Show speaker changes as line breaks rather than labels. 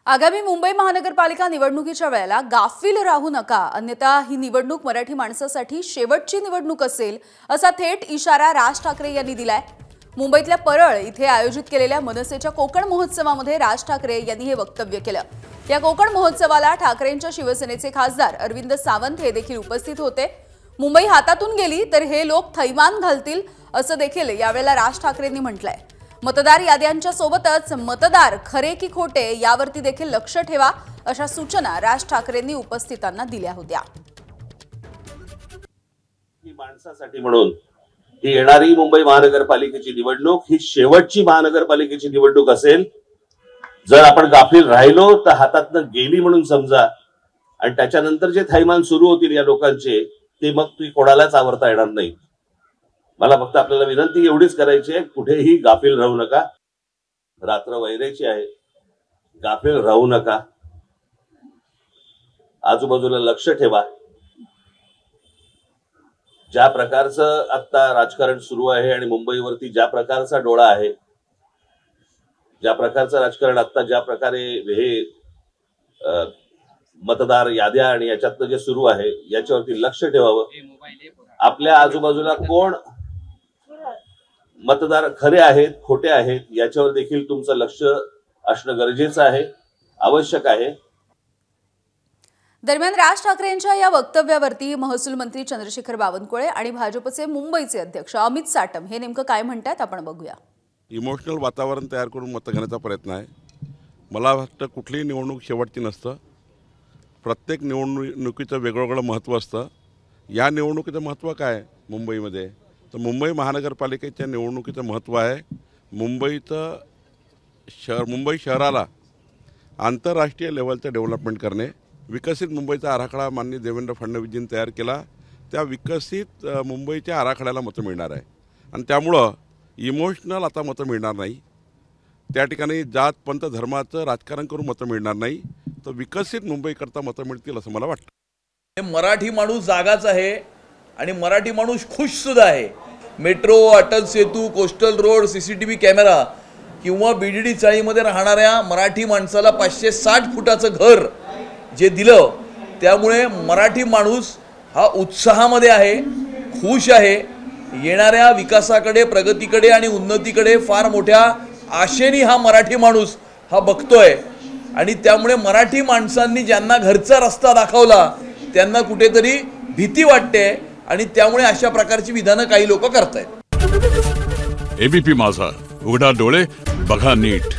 आगामी मुंबई महानगरपालिका निवडणुकीच्या वेळेला गाफील राहू नका, अन्यथा ही निवडणूक मराठी माणसासाठी शेवटची निवडणूक असेल असा थेट इशारा राज ठाकरे यांनी दिलाय। मुंबईतल्या परळ इथे आयोजित केलेल्या मनसेच्या कोकण महोत्सवामध्ये राज ठाकरे यांनी हे वक्तव्य केलं। या कोकण महोत्सवाला ठाकरेंच्या शिवसेनेचे खासदार अरविंद सावंत हे देखील उपस्थित होते। मुंबई हातातून गेली तर हे लोक थैमान घालतील असं देखील यावेळेला राज ठाकरेंनी म्हटलंय। मतदार याद्यांच्या सोबतच मतदार खरे की खोटे यावरती देखील लक्ष ठेवा अशा सूचना राज ठाकरेंनी उपस्थितांना दिल्या होत्या।
ही माणसासाठी म्हणून ही येणारी मुंबई महानगरपालिकेची निवडणूक ही शेवटची महानगरपालिकेची निवडणूक असेल। जर आपण गाफील राहिलो तर हातातनं गेली म्हणून समजा, आणि त्याच्यानंतर जे थैमान सुरू होतील या लोकांचे ते मग ती कोणालाच आवरता येणार नाही। मला फक्त आपल्याला विनंती एवढीच करायची आहे, कुठेही गाफील राहू नका। रात्र वैरायची आहे, गाफील राहू नका। आजूबाजूला लक्ष ठेवा। ज्या प्रकारचं आता राजकारण सुरू आहे आणि मुंबईवरती ज्या प्रकारचा डोळा आहे, ज्या प्रकारचं राजकारण आता ज्या प्रकारे हे मतदार याद्या आणि याच्यातलं जे सुरू आहे याच्यावरती लक्ष ठेवावं। आपल्या आजूबाजूला कोण मतदार खरे आहेत खोटे आहेत याच्यावर देखील तुमचं लक्ष असणं गरजेचं आहे, आवश्यक आहे।
दरम्यान राज ठाकरेंच्या या वक्तव्यावरती महसूल मंत्री चंद्रशेखर बावनकुळे आणि भाजपचे मुंबईचे अध्यक्ष अमित साटम हे नेमकं काय म्हणतात आपण बघूया।
इमोशनल वातावरण तयार करून मत घेण्याचा प्रयत्न आहे। मला वाटतं कुठलीही निवडणूक शेवटची नसतं, प्रत्येक निवडणुकीचं वेगवेगळं महत्त्व असतं। या निवडणुकीचं महत्त्व काय मुंबईमध्ये, तर मुंबई महानगरपालिकेच्या निवडणुकीचं महत्त्व आहे मुंबई शहराला आंतरराष्ट्रीय लेवलचं डेव्हलपमेंट करणे। विकसित मुंबईचा आराखडा माननीय देवेंद्र फडणवीसजींनी तयार केला, त्या विकसित मुंबईच्या आराखड्याला मतं मिळणार आहे आणि त्यामुळं इमोशनल आता मतं मिळणार नाही। त्या ठिकाणी जात पंथ धर्माचं राजकारण करून मतं मिळणार नाही, तर विकसित मुंबईकरता मतं मिळतील असं मला वाटतं।
मराठी माणूस जागाच आहे आणि मराठी माणूस खुश सुद्धा आहे। Metro, Atal Setu, coastal road, CCTV camera किंवा बीडीडी चाळीमध्ये राहणाऱ्या मराठी माणसाला 560 फुटाचं घर जे दिलं, त्यामुळे मराठी माणूस हा उत्साहामध्ये आहे, खुश आहे। येणाऱ्या विकासाकडे, प्रगतीकडे आणि उन्नतीकडे फार मोठ्या आशेने हा मराठी माणूस हा बघतोय आणि त्यामुळे मराठी माणसांनी ज्यांना घरचा रस्ता दाखवला त्यांना कुठेतरी भीती वाटते आणि त्यामुळे अशा प्रकारची विधानं काही लोक करतायत।
एबीपी माझा, उघडा डोळे बघा नीट।